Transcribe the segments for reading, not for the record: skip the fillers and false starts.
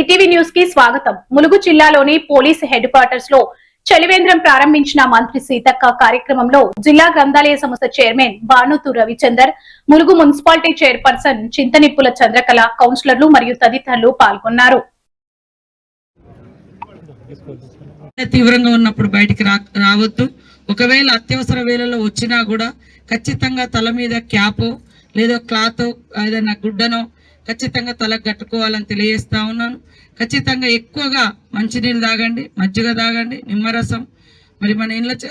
ETV news కి స్వాగతం. ములుగు జిల్లాలోని పోలీస్ హెడ్ క్వార్టర్స్ లో చలివేంద్రం ప్రారంభించిన మంత్రి సీతక్క కార్యక్రమంలో జిల్లా గ్రంథాలయ సంస్థ chairman Banuthu Ravichander, Mulugu municipality chairperson Chintanippula Chandrakala, కౌన్సిలర్లు మరియు తదితరులు పాల్గొన్నారు. తీవ్రంగా ఉన్నప్పుడు బయటికి రావద్దు. ఒకవేళ అత్యవసర వేళల్లో వచ్చినా కూడా ఖచ్చితంగా తల మీద క్యాపో లేదా క్లాత్ ఏదైనా గుడ్డనో ఖచ్చితంగా తలకు కట్టుకోవాలని తెలియజేస్తా ఉన్నాను. ఖచ్చితంగా ఎక్కువగా మంచినీళ్ళు తాగండి, మజ్జిగ తాగండి, నిమ్మరసం, మరి మన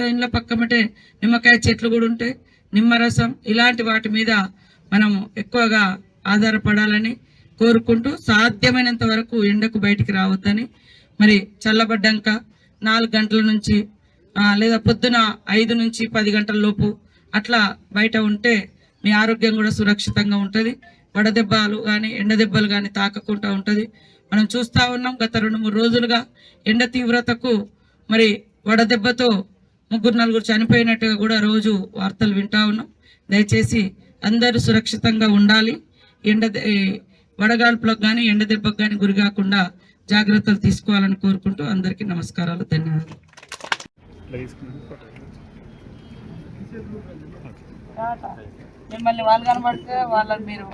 ఇండ్ల పక్కమటే నిమ్మకాయ చెట్లు కూడా ఉంటాయి, నిమ్మరసం ఇలాంటి వాటి మీద మనము ఎక్కువగా ఆధారపడాలని కోరుకుంటూ సాధ్యమైనంత వరకు ఎండకు బయటికి రావద్దని, మరి చల్లబడ్డాక 4 గంటల నుంచి లేదా పొద్దున 5 నుంచి 10 గంటల లోపు అట్లా బయట ఉంటే మీ ఆరోగ్యం కూడా సురక్షితంగా ఉంటుంది. వడదెబ్బలు కానీ ఎండ దెబ్బలు కానీ తాకకుండా ఉంటుంది. మనం చూస్తూ ఉన్నాం గత 2-3 రోజులుగా ఎండ తీవ్రతకు మరి వడదెబ్బతో 3-4 చనిపోయినట్టుగా కూడా రోజు వార్తలు వింటా ఉన్నాం. దయచేసి అందరూ సురక్షితంగా ఉండాలి. వడగాల్పులకు కానీ ఎండ దెబ్బకు కానీ గురి కాకుండా జాగ్రత్తలు తీసుకోవాలని కోరుకుంటూ అందరికీ నమస్కారాలు, ధన్యవాదాలు. మిమ్మల్ని వాళ్ళు కనబడితే వాళ్ళని మీరు